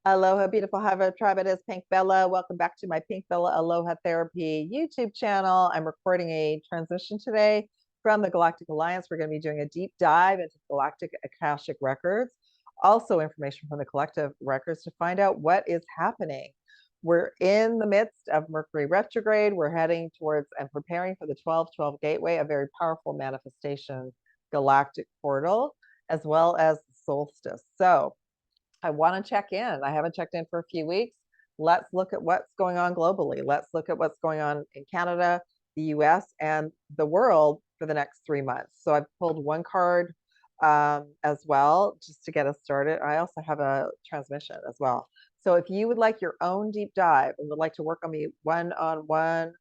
Aloha, beautiful Hive Tribe. It is Pink Bella. Welcome back to my Pink Bella Aloha Therapy YouTube channel. I'm recording a transition today from the Galactic Alliance. We're going to be doing a deep dive into Galactic Akashic records, also information from the collective records to find out what is happening. We're in the midst of Mercury retrograde. We're heading towards and preparing for the 12/12 gateway, a very powerful manifestation galactic portal, as well as the solstice. So I want to check in. I haven't checked in for a few weeks. Let's look at what's going on globally. Let's look at what's going on in Canada, the US, and the world for the next 3 months. So I've pulled one card as well, just to get us started. I also have a transmission as well. So if you would like your own deep dive and would like to work on me one-on-one,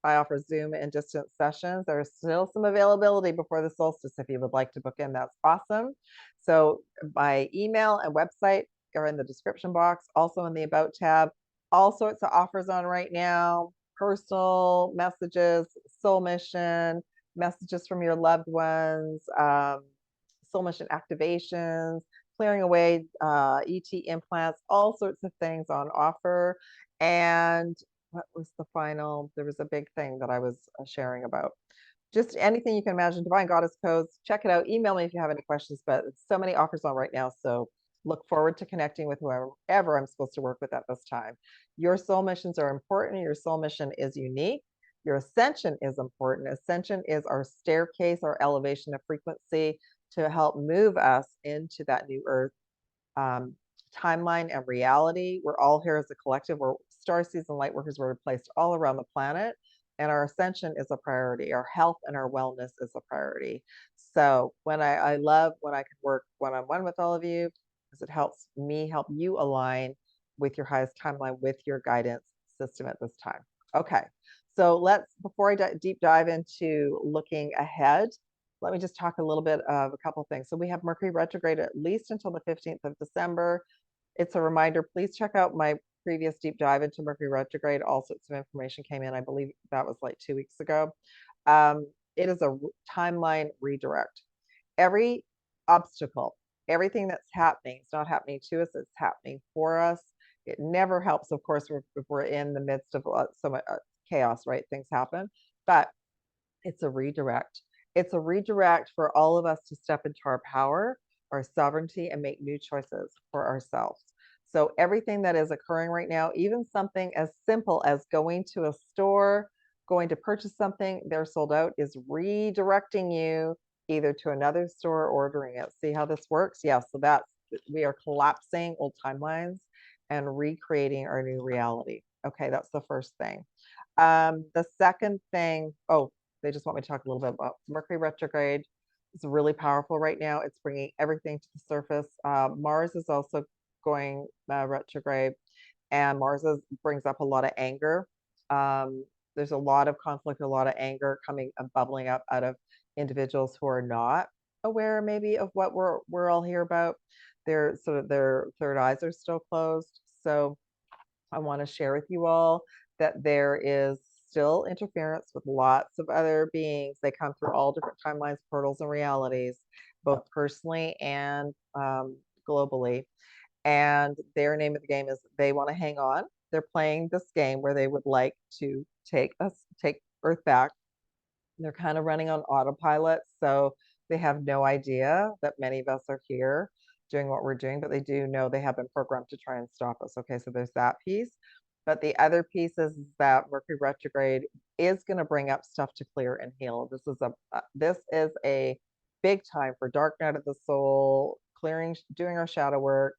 I offer Zoom and distance sessions. There's still some availability before the solstice. If you would like to book in, that's awesome. So my email and website are in the description box, also in the About tab. All sorts of offers on right now, personal messages, soul mission, messages from your loved ones, soul mission activations, clearing away ET implants, all sorts of things on offer. And what was the final? There was a big thing that I was sharing about. Just anything you can imagine, Divine Goddess codes. Check it out. Email me if you have any questions, but so many offers on right now. So look forward to connecting with whoever I'm supposed to work with at this time. Your soul missions are important. Your soul mission is unique. Your ascension is important. Ascension is our staircase, our elevation of frequency to help move us into that new earth timeline and reality. We're all here as a collective. We're star season light workers. We're placed all around the planet, and our ascension is a priority. Our health and our wellness is a priority. So when I love when I can work one-on-one with all of you, because it helps me help you align with your highest timeline, with your guidance system at this time. Okay, so let's, before I deep dive into looking ahead, let me just talk a little bit of a couple of things. So we have Mercury retrograde at least until the 15th of December. It's a reminder, please check out my previous deep dive into Mercury retrograde. All sorts of information came in. I believe that was like 2 weeks ago. It is a timeline redirect. Every obstacle, everything that's happening, it's not happening to us, it's happening for us. It never helps, of course, if we're in the midst of so much chaos, right? Things happen, but it's a redirect. It's a redirect for all of us to step into our power, our sovereignty, and make new choices for ourselves. So everything that is occurring right now, even something as simple as going to a store, going to purchase something, they're sold out, is redirecting you either to another store or ordering it. See how this works? Yeah, so that's, we are collapsing old timelines and recreating our new reality. Okay, that's the first thing. The second thing, oh, they just want me to talk a little bit about Mercury retrograde. It's really powerful right now. It's bringing everything to the surface. Mars is also going retrograde, and brings up a lot of anger. There's a lot of conflict, a lot of anger coming and bubbling up out of individuals who are not aware maybe of what we're all here about. Their third eyes are still closed. So I want to share with you all that there is still interference with lots of other beings. They come through all different timelines, portals, and realities, both personally and globally. And their name of the game is they want to hang on. They're playing this game where they would like to take Earth back. They're kind of running on autopilot, so they have no idea that many of us are here doing what we're doing, but they do know they have been programmed to try and stop us. Okay, so there's that piece. But the other piece is that Mercury retrograde is going to bring up stuff to clear and heal. This is a big time for dark night of the soul, clearing, doing our shadow work,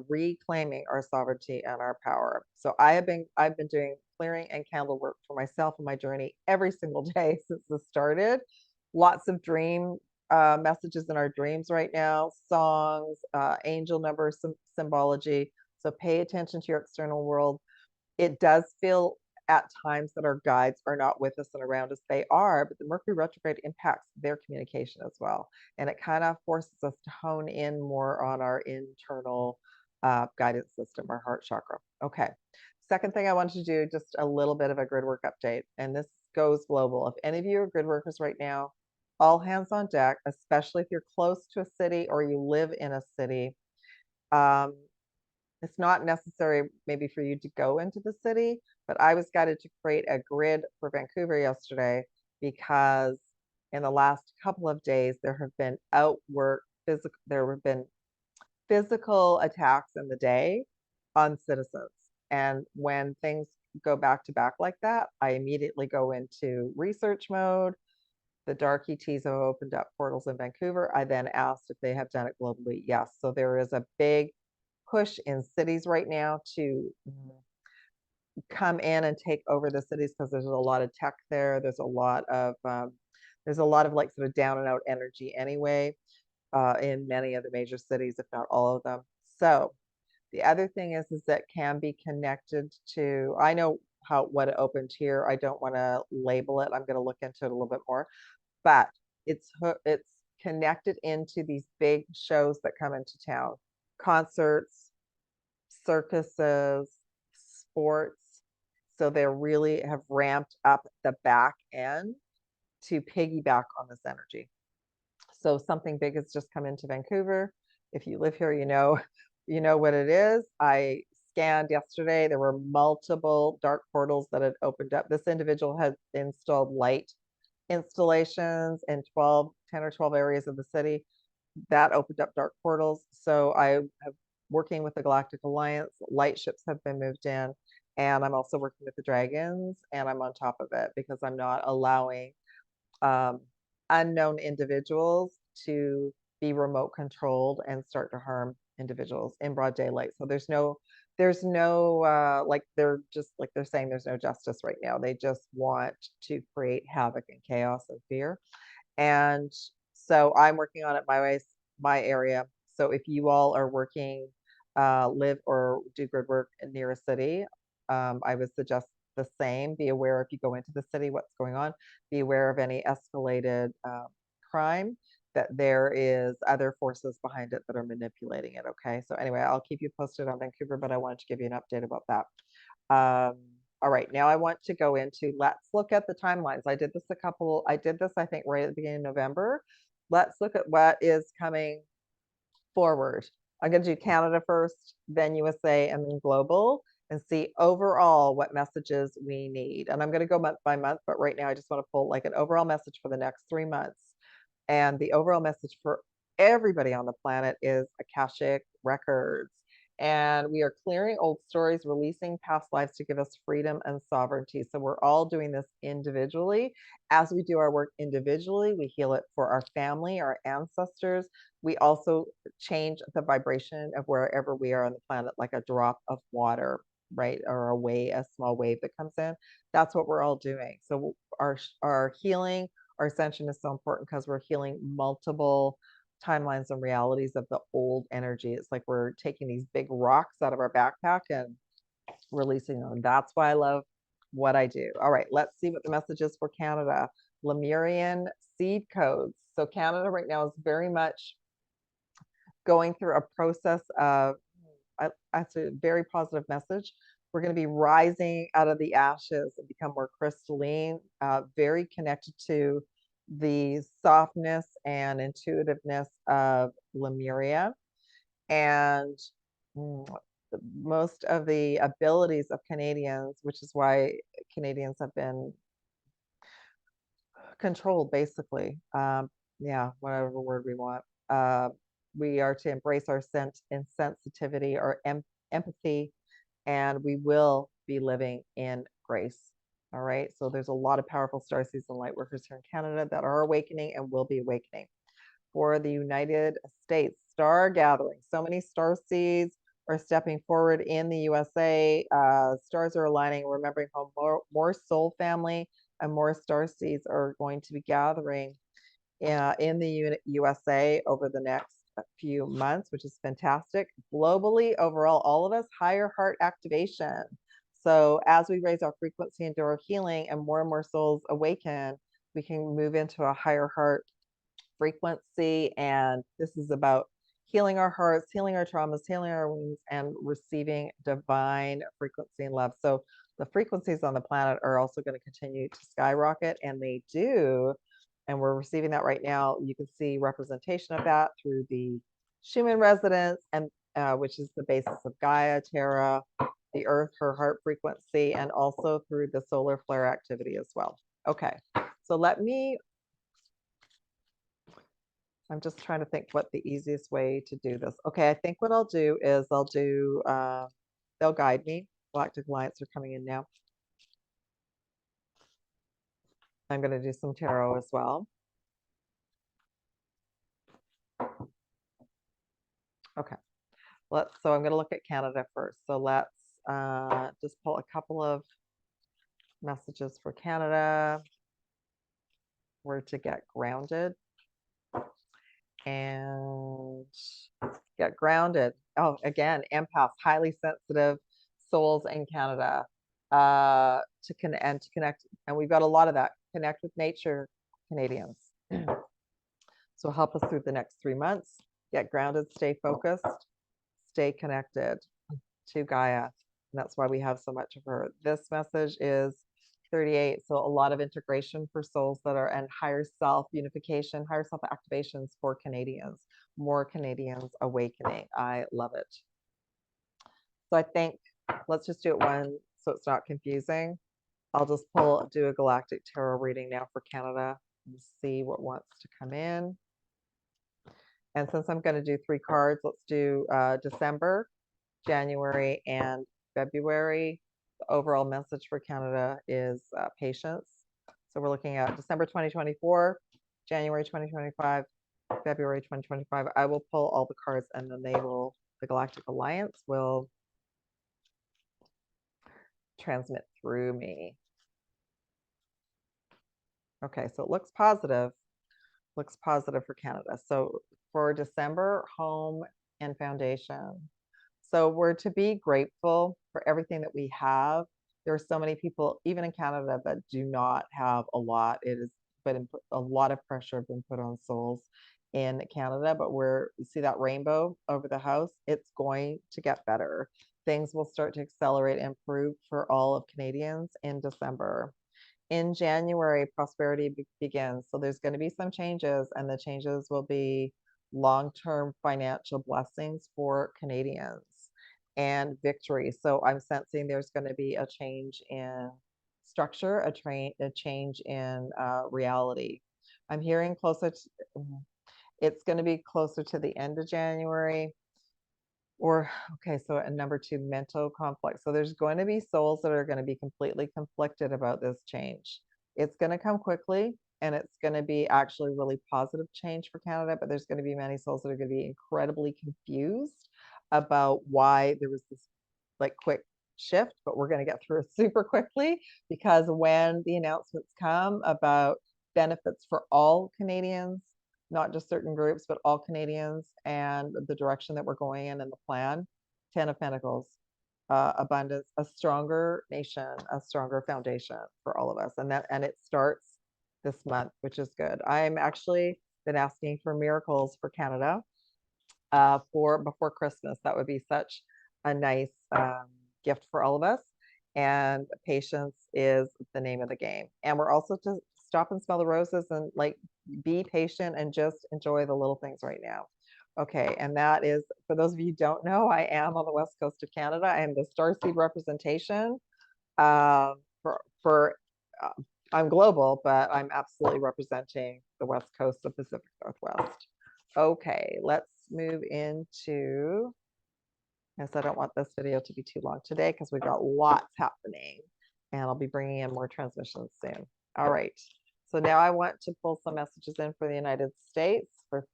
reclaiming our sovereignty and our power. So I've been doing clearing and candle work for myself and my journey every single day since this started. Lots of dream messages in our dreams right now, songs, angel numbers, symbology. So pay attention to your external world. It does feel at times that our guides are not with us and around us. They are, but the Mercury retrograde impacts their communication as well. And it kind of forces us to hone in more on our internal guidance system, our heart chakra. Okay. Second thing I wanted to do, just a little bit of a grid work update. And this goes global. If any of you are grid workers right now, all hands on deck, especially if you're close to a city or you live in a city. it's not necessary maybe for you to go into the city, but I was guided to create a grid for Vancouver yesterday because in the last couple of days there have been physical attacks in the day on citizens. And when things go back to back like that, I immediately go into research mode. The dark ETs have opened up portals in Vancouver. I then asked if they have done it globally. Yes. So there is a big push in cities right now to come in and take over the cities because there's a lot of tech there. There's a lot of like sort of down and out energy anyway in many of the major cities, if not all of them. So the other thing is that can be connected to, I know what it opened here. I don't want to label it. I'm going to look into it a little bit more, but it's connected into these big shows that come into town, concerts, circuses, sports. So they really have ramped up the back end to piggyback on this energy. So something big has just come into Vancouver. If you live here, you know what it is. I scanned yesterday. There were multiple dark portals that had opened up. This individual had installed light installations in 10 or 12 areas of the city that opened up dark portals. So I have working with the Galactic Alliance. Light ships have been moved in, and I'm also working with the dragons, and I'm on top of it because I'm not allowing unknown individuals to be remote controlled and start to harm individuals in broad daylight. So there's no like they're saying there's no justice right now. They just want to create havoc and chaos and fear. And so I'm working on it my area. So if you all are working, live or do grid work near a city, I would suggest the same. Be aware if you go into the city, what's going on. Be aware of any escalated crime, that there is other forces behind it that are manipulating it. Okay. So anyway, I'll keep you posted on Vancouver, but I wanted to give you an update about that. All right, now I want to go into, let's look at the timelines. I did this, I think, right at the beginning of November. Let's look at what is coming forward. I'm going to do Canada first, then USA, and then global, and see overall what messages we need. And I'm going to go month by month, but right now I just want to pull like an overall message for the next 3 months. And the overall message for everybody on the planet is Akashic records. And we are clearing old stories, releasing past lives to give us freedom and sovereignty. So we're all doing this individually. As we do our work individually, we heal it for our family, our ancestors. We also change the vibration of wherever we are on the planet, like a drop of water, right? Or a small wave that comes in. That's what we're all doing. So our healing, our ascension is so important because we're healing multiple timelines and realities of the old energy. It's like we're taking these big rocks out of our backpack and releasing them. That's why I love what I do. All right, let's see what the message is for Canada. Lemurian seed codes. So Canada right now is very much going through a process of, that's a very positive message. We're going to be rising out of the ashes and become more crystalline, very connected to the softness and intuitiveness of Lemuria. And most of the abilities of Canadians, which is why Canadians have been controlled, basically. Yeah, whatever word we want. We are to embrace our sensitivity, our empathy, and we will be living in grace. All right. So there's a lot of powerful starseeds and light workers here in Canada that are awakening and will be awakening. For the United States, star gathering. So many starseeds are stepping forward in the USA. Stars are aligning, remembering how more soul family and more starseeds are going to be gathering in the USA over the next few months, which is fantastic. Globally, overall, all of us, higher heart activation. So as we raise our frequency and do our healing and more souls awaken, we can move into a higher heart frequency. And this is about healing our hearts, healing our traumas, healing our wounds, and receiving divine frequency and love. So the frequencies on the planet are also going to continue to skyrocket, and they do. And we're receiving that right now. You can see representation of that through the Schumann resonance. And which is the basis of Gaia, Terra, the Earth, her heart frequency, and also through the solar flare activity as well. Okay, so I'm just trying to think what the easiest way to do this. Okay, I think what I'll do is they'll guide me. Galactic Alliance are coming in now. I'm going to do some tarot as well. Okay, so I'm going to look at Canada first. So let's just pull a couple of messages for Canada. Where to get grounded and get grounded. Oh, again, empaths, highly sensitive souls in Canada, to connect. And we've got a lot of that. Connect with nature, Canadians. So help us through the next 3 months. Get grounded, stay focused, stay connected to Gaia. And that's why we have so much of her. This message is 38. So a lot of integration for souls that are and higher self unification, higher self activations for Canadians, more Canadians awakening. I love it. So I think let's just do it one so it's not confusing. I'll just do a galactic tarot reading now for Canada and see what wants to come in. And since I'm going to do 3 cards, let's do December, January, and February. The overall message for Canada is patience. So we're looking at December 2024, January 2025, February 2025. I will pull all the cards and then the Galactic Alliance will transmit through me. Okay, so it looks positive. Looks positive for Canada. So for December, home and foundation. So we're to be grateful for everything that we have. There are so many people, even in Canada, that do not have a lot. It is, but a lot of pressure has been put on souls in Canada, but you see that rainbow over the house, it's going to get better. Things will start to accelerate and improve for all of Canadians in December. In January, prosperity begins. So there's going to be some changes, and the changes will be long-term financial blessings for Canadians and victory. So I'm sensing there's going to be a change in structure, a change in reality. I'm hearing it's going to be closer to the end of January. Okay, so at number 2, mental conflict. So there's going to be souls that are going to be completely conflicted about this change. It's going to come quickly, and it's going to be actually really positive change for Canada, but there's going to be many souls that are going to be incredibly confused about why there was this like quick shift, but we're going to get through it super quickly, because when the announcements come about benefits for all Canadians, not just certain groups, but all Canadians, and the direction that we're going in and the plan. 10 of Pentacles, abundance, a stronger nation, a stronger foundation for all of us. And it starts this month, which is good. I'm actually been asking for miracles for Canada before Christmas. That would be such a nice gift for all of us. And patience is the name of the game. And we're also to stop and smell the roses and like be patient and just enjoy the little things right now. Okay, and that is, for those of you who don't know, I am on the west coast of Canada. I am the starseed representation I'm global, but I'm absolutely representing the west coast of Pacific Northwest. Okay, let's move into, yes, I don't want this video to be too long today because we've got lots happening, and I'll be bringing in more transmissions soon. All right, so now I want to pull some messages in for the United States for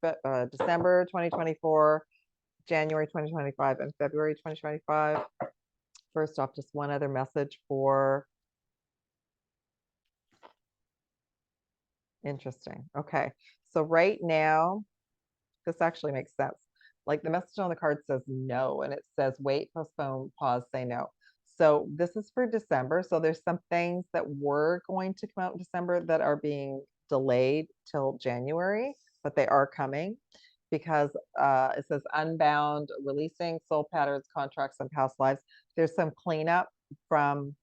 December 2024, January 2025, and February 2025. First off, just one other message for, interesting. Okay, so right now, this actually makes sense. Like the message on the card says no, and it says wait, postpone, pause, say no. So this is for December. So there's some things that were going to come out in December that are being delayed till January, but they are coming because it says unbound, releasing soul patterns, contracts, and past lives. There's some cleanup from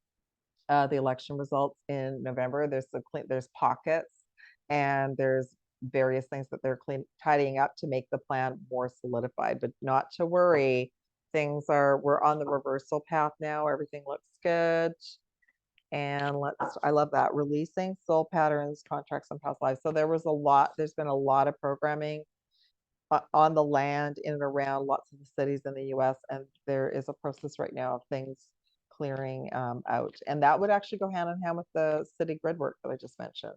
the election results in November. There's pockets, and there's various things that they're tidying up to make the plan more solidified, but not to worry. We're on the reversal path now. Everything looks good. And I love that. Releasing soul patterns, contracts, and past lives. So there's been a lot of programming on the land in and around lots of the cities in the US. And there is a process right now of things clearing out. And that would actually go hand in hand with the city grid work that I just mentioned.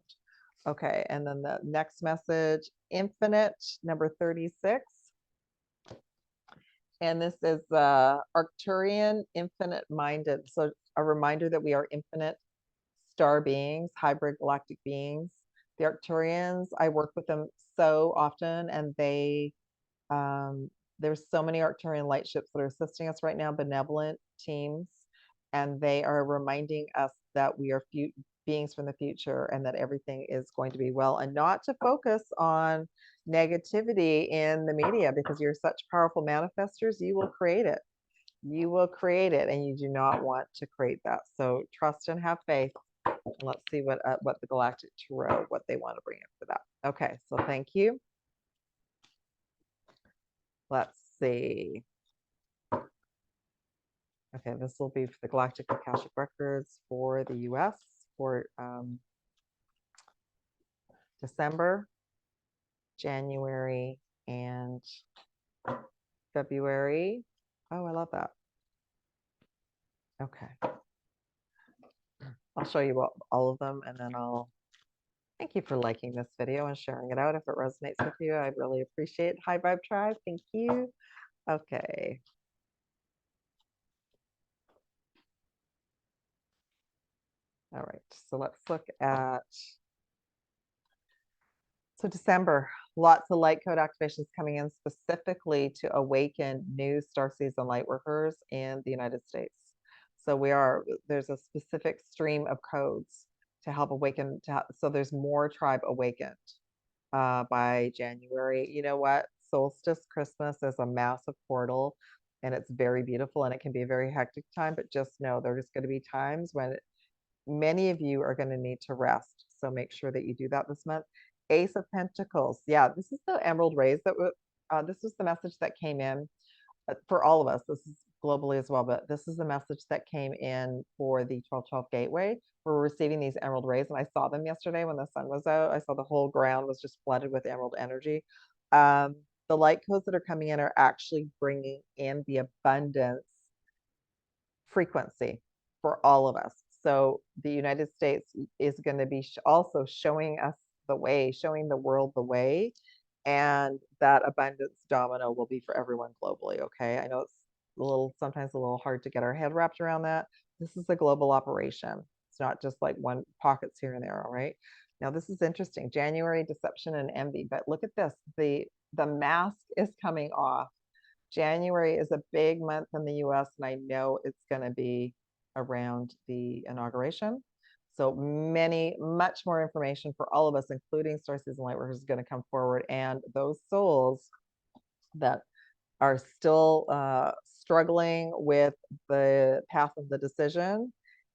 Okay, and then the next message, infinite, number 36. And this is Arcturian, infinite minded. So a reminder that we are infinite star beings, hybrid galactic beings. The Arcturians, I work with them so often, and there's so many Arcturian light ships that are assisting us right now, benevolent teams, and they are reminding us that we are beings from the future and that everything is going to be well, and not to focus on negativity in the media, because you're such powerful manifestors. You will create it. You will create it, and you do not want to create that. So trust and have faith. Let's see what the Galactic Tarot, what they want to bring up for that. Okay, so thank you. Let's see. Okay, this will be for the Galactic Akashic Records for the US for December, January, and February. Oh, I love that. Okay. I'll show you all of them, and then thank you for liking this video and sharing it out if it resonates with you. I really appreciate it. High Vibe Tribe, thank you. Okay. All right, so let's look at, so December, lots of light code activations coming in specifically to awaken new starseeds and light workers in the United States. So there's a specific stream of codes to help awaken, so there's more tribe awakened by January. You know what? Solstice Christmas is a massive portal, and it's very beautiful, and it can be a very hectic time, but just know there's going to be times when many of you are going to need to rest. So make sure that you do that this month. Ace of Pentacles. Yeah, this is the emerald rays this was the message that came in for all of us. This is globally as well, but this is the message that came in for the 1212 gateway. We're receiving these emerald rays, and I saw them yesterday when the sun was out. I saw the whole ground was just flooded with emerald energy. The light codes that are coming in are actually bringing in the abundance frequency for all of us. So the United States is going to be also showing us the way, showing the world the way, and that abundance domino will be for everyone globally. Okay, I know it's sometimes a little hard to get our head wrapped around that. This is a global operation. It's not just like one pockets here and there. All right. Now this is interesting. January, deception and envy. But look at this. The mask is coming off. January is a big month in the US, and I know it's going to be around the inauguration. So much more information for all of us, including Starseeds and Lightworkers, is going to come forward. And those souls that are still struggling with the path of the decision.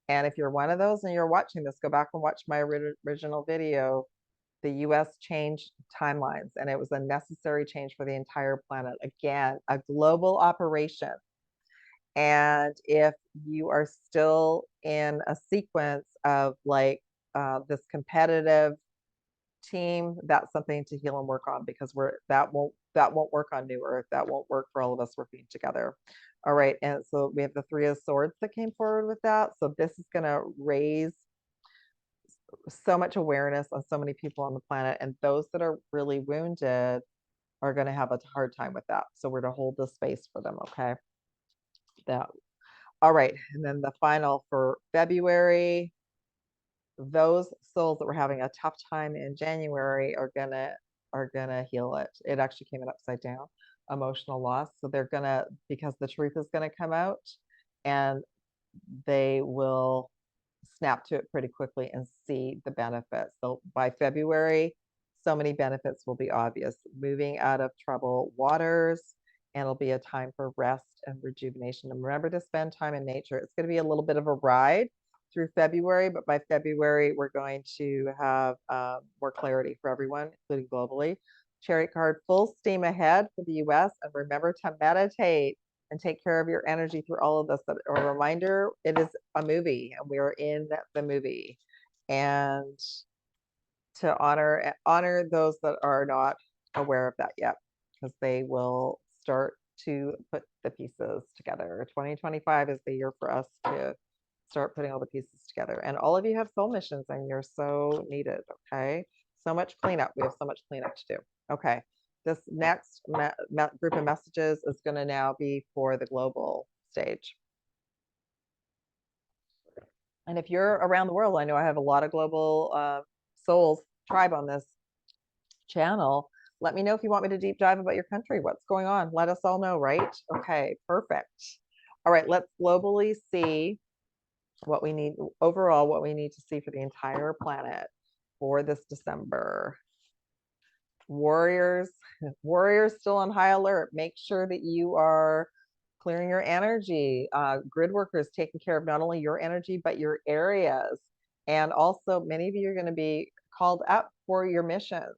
And if you're one of those and you're watching this, go back and watch my original video. The US changed timelines, and it was a necessary change for the entire planet. Again, a global operation. And if you are still in a sequence of like this competitive team, that's something to heal and work on, because that won't work on New Earth. That won't work for all of us working together. All right, and so we have the Three of Swords that came forward with that. So this is going to raise so much awareness on so many people on the planet, and those that are really wounded are going to have a hard time with that. So we're to hold the space for them. Okay. All right, and then the final for February, those souls that were having a tough time in January are gonna heal it. It actually came in upside down, emotional loss. So they're gonna, because the truth is gonna come out, and they will snap to it pretty quickly and see the benefits. So by February, so many benefits will be obvious. Moving out of troubled waters, and it'll be a time for rest and rejuvenation. And remember to spend time in nature. It's going to be a little bit of a ride through February, but by February, we're going to have more clarity for everyone, including globally. Chariot card, full steam ahead for the US. And remember to meditate and take care of your energy through all of this. A reminder, it is a movie and we are in the movie. And to honor those that are not aware of that yet, because they will start to put the pieces together. 2025 is the year for us to start putting all the pieces together. And all of you have soul missions and you're so needed, okay? So much cleanup. We have so much cleanup to do. Okay. This next group of messages is going to now be for the global stage. And if you're around the world, I know I have a lot of global souls tribe on this channel. Let me know if you want me to deep dive about your country. What's going on? Let us all know, right? Okay, perfect. All right, let's globally see what we need overall, what we need to see for the entire planet for this December. Warriors still on high alert. Make sure that you are clearing your energy. Grid workers taking care of not only your energy, but your areas. And also many of you are going to be called up for your missions.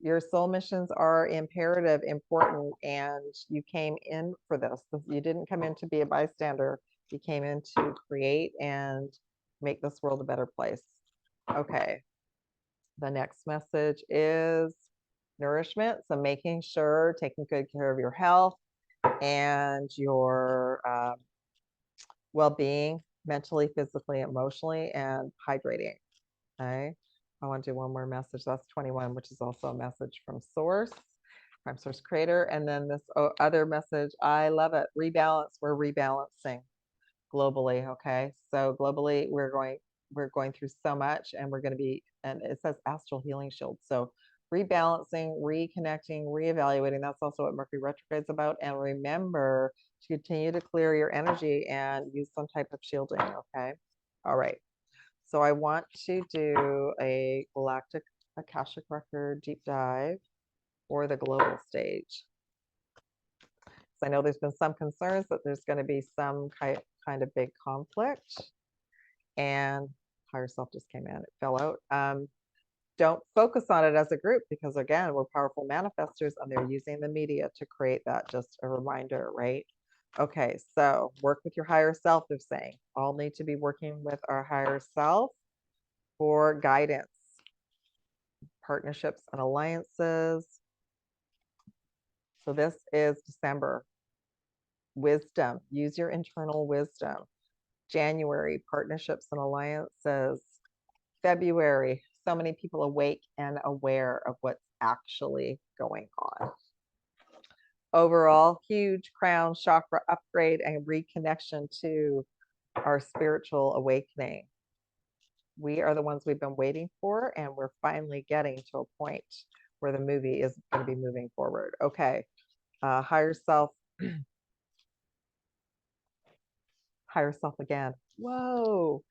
Your soul missions are imperative, important, and you came in for this. You didn't come in to be a bystander. You came in to create and make this world a better place. Okay. The next message is nourishment. So making sure, taking good care of your health and your well-being, mentally, physically, emotionally, and hydrating. Okay. I want to do one more message. That's 21, which is also a message from Source, from Source Creator. And then this other message, I love it. Rebalance. We're rebalancing globally. Okay. So globally, we're going through so much, and we're going to be, and it says astral healing shield. So rebalancing, reconnecting, reevaluating. That's also what Mercury retrograde is about. And remember to continue to clear your energy and use some type of shielding. Okay. All right. So I want to do a Galactic Akashic record deep dive for the global stage. So I know there's been some concerns that there's going to be some kind of big conflict, and higher self just came in, it fell out. Don't focus on it as a group, because again, we're powerful manifestors and they're using the media to create that. Just a reminder, right? Okay, so work with your higher self, they're saying. All need to be working with our higher self for guidance, partnerships and alliances. So this is December. Wisdom, use your internal wisdom. January, partnerships and alliances. February, so many people awake and aware of what's actually going on. Overall, huge crown chakra upgrade and reconnection to our spiritual awakening. We are the ones we've been waiting for, and we're finally getting to a point where the movie is going to be moving forward. Okay, higher self. Higher self again. Whoa,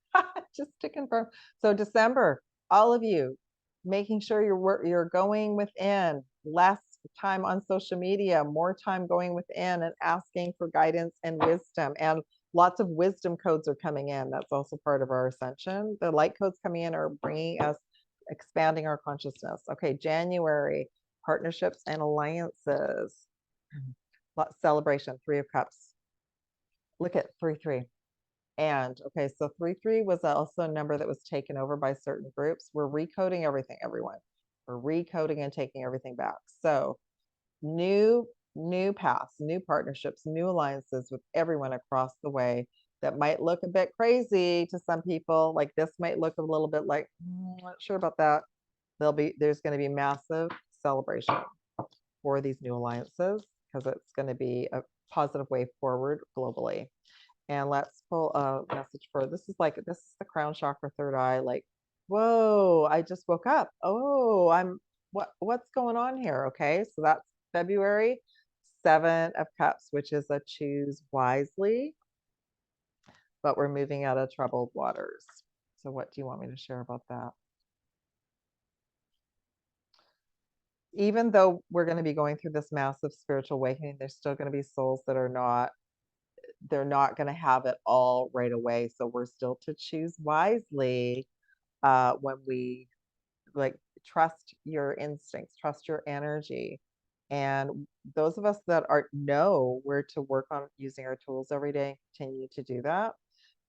just to confirm. So December, all of you, making sure you're going within, less time on social media, more time going within and asking for guidance and wisdom. And lots of wisdom codes are coming in. That's also part of our ascension. The light codes coming in are bringing us, expanding our consciousness. Okay, January, partnerships and alliances. Celebration, 3 of Cups. Look at 3-3. And okay, so 3-3 was also a number that was taken over by certain groups. We're recoding everything, everyone. We're recoding and taking everything back. So new paths, new partnerships, new alliances with everyone across the way. That might look a bit crazy to some people. Like this might look a little bit like, I'm not sure about that. There's going to be massive celebration for these new alliances, because it's going to be a positive way forward globally. And let's pull a message for, this is the crown chakra, third eye, like, whoa, I just woke up. Oh, what's going on here? Okay, so that's February, 7 of Cups, which is a choose wisely, but we're moving out of troubled waters. So what do you want me to share about that? Even though we're going to be going through this massive spiritual awakening, there's still going to be souls that are not they're not going to have it all right away. So we're still to choose wisely when we like trust your instincts, trust your energy. And those of us that are know where to work on using our tools every day, continue to do that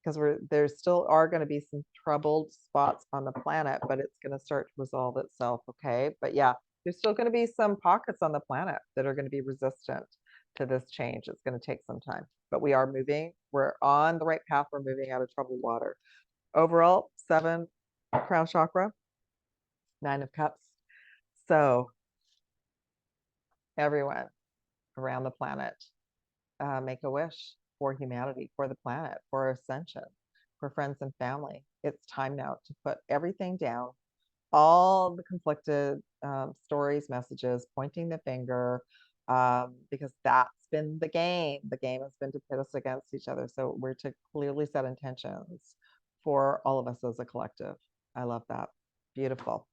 because there still are going to be some troubled spots on the planet, but it's going to start to resolve itself. Okay. But yeah, there's still going to be some pockets on the planet that are going to be resistant to this change. It's going to take some time, but we are moving. We're on the right path. We're moving out of troubled water. Overall, 7 crown chakra, 9 of cups. So everyone around the planet, make a wish for humanity, for the planet, for ascension, for friends and family. It's time now to put everything down, all the conflicted stories, messages, pointing the finger, because that's been the game. The game has been to pit us against each other. So we're to clearly set intentions for all of us as a collective. I love that. Beautiful.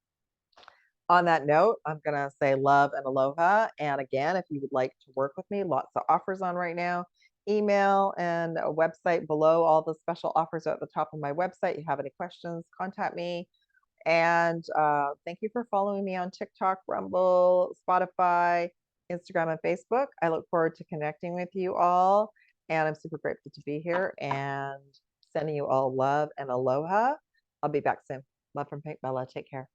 On that note, I'm going to say love and aloha. And again, if you would like to work with me, lots of offers on right now. Email and a website below. All the special offers are at the top of my website. You have any questions, contact me. And thank you for following me on TikTok, Rumble, Spotify, Instagram, and Facebook. I look forward to connecting with you all. And I'm super grateful to be here and sending you all love and aloha. I'll be back soon. Love from Pink Bella. Take care.